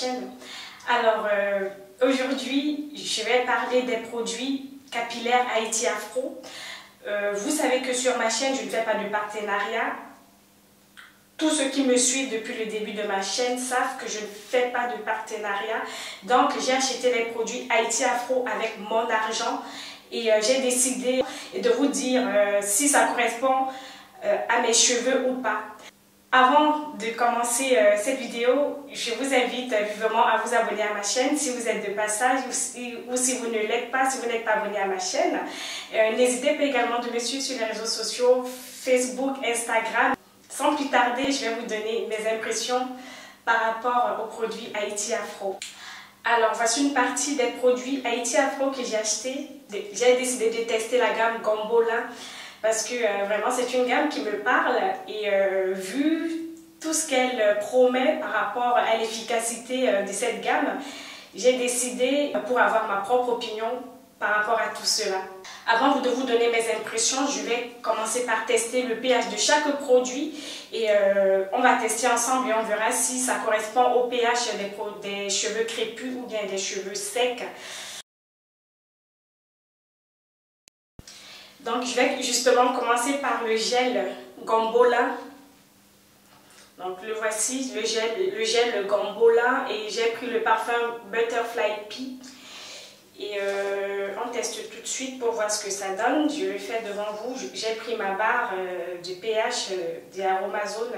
chaîne. Alors aujourd'hui je vais parler des produits capillaires Haïti Afro. Vous savez que sur ma chaîne je ne fais pas de partenariat. Tous ceux qui me suivent depuis le début de ma chaîne savent que je ne fais pas de partenariat. Donc j'ai acheté les produits Haïti Afro avec mon argent et j'ai décidé de vous dire si ça correspond à mes cheveux ou pas. Avant de commencer cette vidéo, je vous invite vivement à vous abonner à ma chaîne si vous êtes de passage ou si vous ne l'êtes pas, si vous n'êtes pas abonné à ma chaîne. N'hésitez pas également de me suivre sur les réseaux sociaux, Facebook, Instagram. Sans plus tarder, je vais vous donner mes impressions par rapport aux produits Haïti Afro. Alors, voici une partie des produits Haïti Afro que j'ai acheté. J'ai décidé de tester la gamme Gambola parce que vraiment c'est une gamme qui me parle et vu tout ce qu'elle promet par rapport à l'efficacité de cette gamme, j'ai décidé pour avoir ma propre opinion par rapport à tout cela. Avant de vous donner mes impressions, je vais commencer par tester le pH de chaque produit et on va tester ensemble et on verra si ça correspond au pH des cheveux crépus ou bien des cheveux secs. Donc je vais justement commencer par le gel Gambola. Donc le voici, le gel Gambola, et j'ai pris le parfum Butterfly Pea. Et on teste tout de suite pour voir ce que ça donne. Je le fais devant vous. J'ai pris ma barre de pH des Aromazone.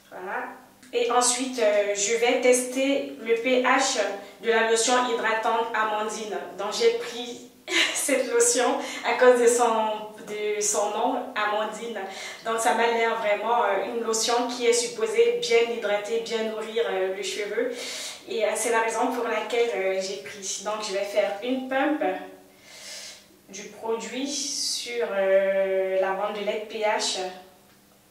Voilà. Et ensuite, je vais tester le pH de la lotion hydratante Amandine. Donc j'ai pris cette lotion à cause de son nom, Amandine. Donc ça m'a l'air vraiment une lotion qui est supposée bien hydrater, bien nourrir le cheveu. Et c'est la raison pour laquelle j'ai pris. Donc je vais faire une pump du produit sur la bandelette pH.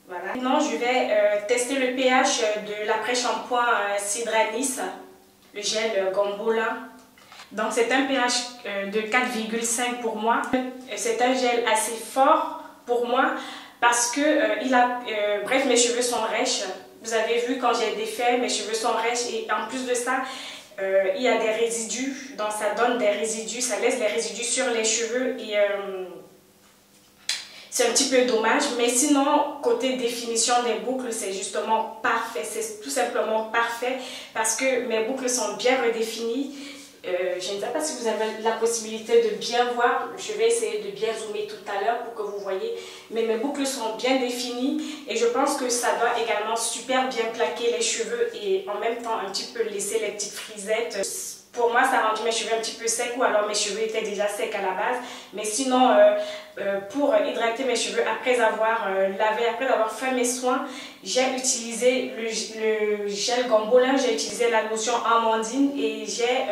Voilà. Maintenant je vais tester le pH de l'après-shampoing Sydranis, le gel Gambola. Donc c'est un pH de 4,5 pour moi. C'est un gel assez fort pour moi parce que bref, mes cheveux sont rêches. Vous avez vu quand j'ai défait, mes cheveux sont rêches et en plus de ça, il y a des résidus. Donc ça donne des résidus, ça laisse des résidus sur les cheveux et c'est un petit peu dommage. Mais sinon, côté définition des boucles, c'est justement parfait. C'est tout simplement parfait parce que mes boucles sont bien redéfinies. Je ne sais pas si vous avez la possibilité de bien voir, je vais essayer de bien zoomer tout à l'heure pour que vous voyez, mais mes boucles sont bien définies et je pense que ça doit également super bien plaquer les cheveux et en même temps un petit peu laisser les petites frisettes. Pour moi, ça a rendu mes cheveux un petit peu secs ou alors mes cheveux étaient déjà secs à la base. Mais sinon, pour hydrater mes cheveux après avoir lavé, après avoir fait mes soins, j'ai utilisé le gel Gambola, j'ai utilisé la lotion Amandine et j'ai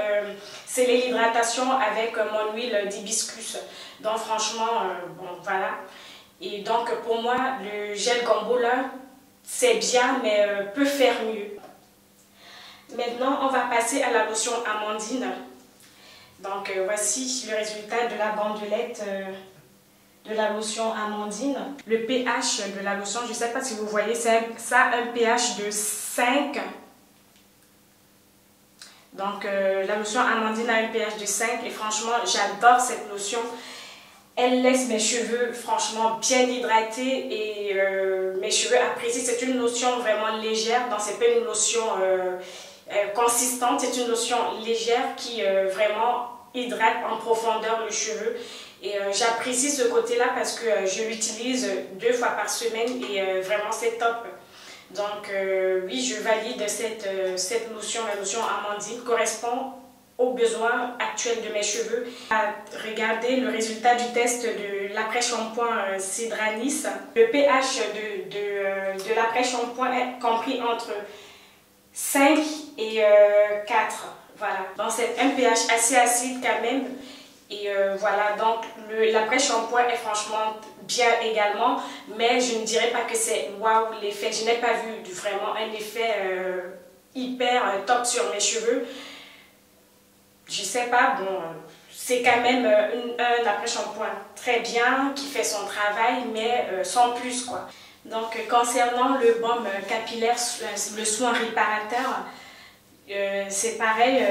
scellé l'hydratation avec mon huile d'hibiscus. Donc franchement, bon voilà. Et donc pour moi, le gel Gambola, c'est bien mais peut faire mieux. Maintenant, on va passer à la lotion Amandine. Donc, voici le résultat de la bandelette de la lotion Amandine. Le pH de la lotion, je ne sais pas si vous voyez, ça a un pH de 5. Donc, la lotion Amandine a un pH de 5 et franchement, j'adore cette lotion. Elle laisse mes cheveux franchement bien hydratés et mes cheveux apprécient. C'est une lotion vraiment légère, donc c'est pas une lotion consistante, c'est une lotion légère qui vraiment hydrate en profondeur le cheveu et j'apprécie ce côté là parce que je l'utilise 2 fois par semaine et vraiment c'est top. Donc oui, je valide cette lotion. La lotion Amandine correspond aux besoins actuels de mes cheveux. Regardez le résultat du test de l'après-shampoing Sydranis. Le pH de l'après-shampoing est compris entre 5 et 4, voilà. Donc c'est un pH assez acide quand même. Et voilà, donc l'après-shampoing est franchement bien également. Mais je ne dirais pas que c'est waouh l'effet. Je n'ai pas vu vraiment un effet hyper top sur mes cheveux. Je sais pas, bon, c'est quand même un après-shampoing très bien qui fait son travail, mais sans plus quoi. Donc concernant le baume capillaire, le soin réparateur, C'est pareil,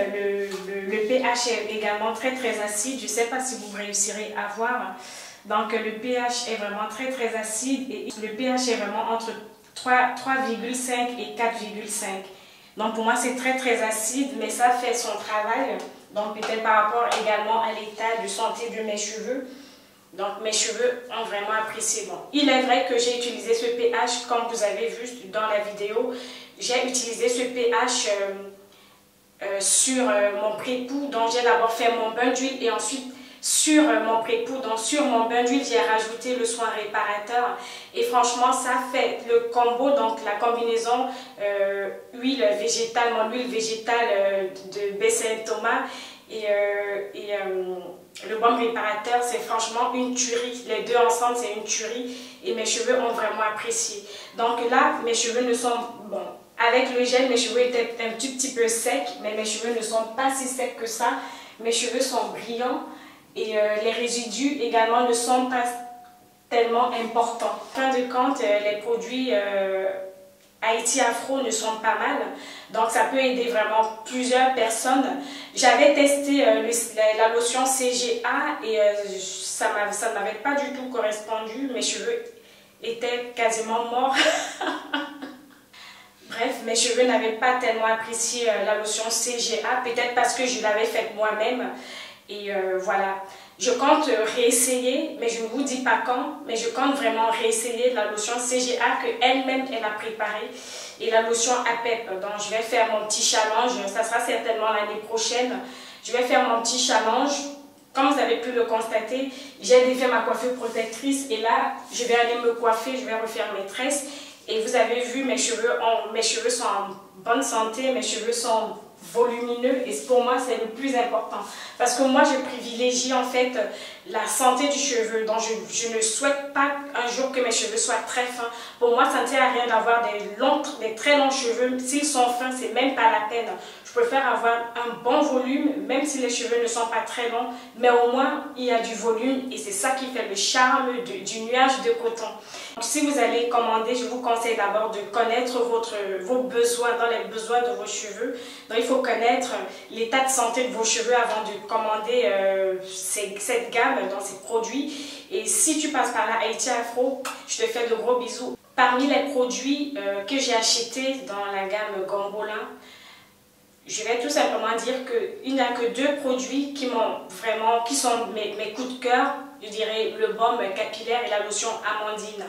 le pH est également très acide. Je ne sais pas si vous réussirez à voir. Donc le pH est vraiment très acide et le pH est vraiment entre 3,5 et 4,5. Donc pour moi c'est très acide, mais ça fait son travail. Donc peut-être par rapport également à l'état de santé de mes cheveux. Donc mes cheveux ont vraiment apprécié. Bon, il est vrai que j'ai utilisé ce pH comme vous avez vu dans la vidéo. J'ai utilisé ce pH sur mon pré-poudre. Donc j'ai d'abord fait mon bain d'huile et ensuite sur mon pré-poudre, donc sur mon bain d'huile, j'ai rajouté le soin réparateur et franchement ça fait le combo, donc la combinaison huile végétale, mon huile végétale de baie Saint-Thomas et le baume réparateur, c'est franchement une tuerie. Les deux ensemble, c'est une tuerie et mes cheveux ont vraiment apprécié. Donc là, mes cheveux ne sont... Bon, avec le gel, mes cheveux étaient un petit peu secs, mais mes cheveux ne sont pas si secs que ça. Mes cheveux sont brillants et les résidus également ne sont pas tellement importants. En fin de compte, les produits Haïti Afro ne sont pas mal, donc ça peut aider vraiment plusieurs personnes. J'avais testé la lotion CGA et ça ne m'avait pas du tout correspondu. Mes cheveux étaient quasiment morts. Bref, mes cheveux n'avaient pas tellement apprécié la lotion CGA, peut-être parce que je l'avais faite moi-même. Et voilà, je compte réessayer, mais je ne vous dis pas quand, mais je compte vraiment réessayer la lotion CGA qu'elle-même, elle a préparée. Et la lotion APEP, donc je vais faire mon petit challenge, ça sera certainement l'année prochaine. Je vais faire mon petit challenge. Comme vous avez pu le constater, j'ai défait ma coiffure protectrice et là, je vais aller me coiffer, je vais refaire mes tresses. Et vous avez vu, mes cheveux sont en bonne santé, mes cheveux sont volumineux et pour moi c'est le plus important parce que moi je privilégie en fait la santé du cheveu, donc je ne souhaite pas un jour que mes cheveux soient très fins. Pour moi ça ne sert à rien d'avoir des très longs cheveux, s'ils sont fins c'est même pas la peine. Je préfère avoir un bon volume même si les cheveux ne sont pas très longs, mais au moins il y a du volume et c'est ça qui fait le charme du nuage de coton. Donc, si vous allez commander, je vous conseille d'abord de connaître vos besoins, dans les besoins de vos cheveux. Donc il faut connaître l'état de santé de vos cheveux avant de commander cette gamme, dans ces produits. Et si tu passes par là, Haïti Afro, je te fais de gros bisous. Parmi les produits que j'ai achetés dans la gamme Gombolin, je vais tout simplement dire qu'il n'y a que deux produits qui sont mes coups de cœur. Je dirais le baume capillaire et la lotion amandine.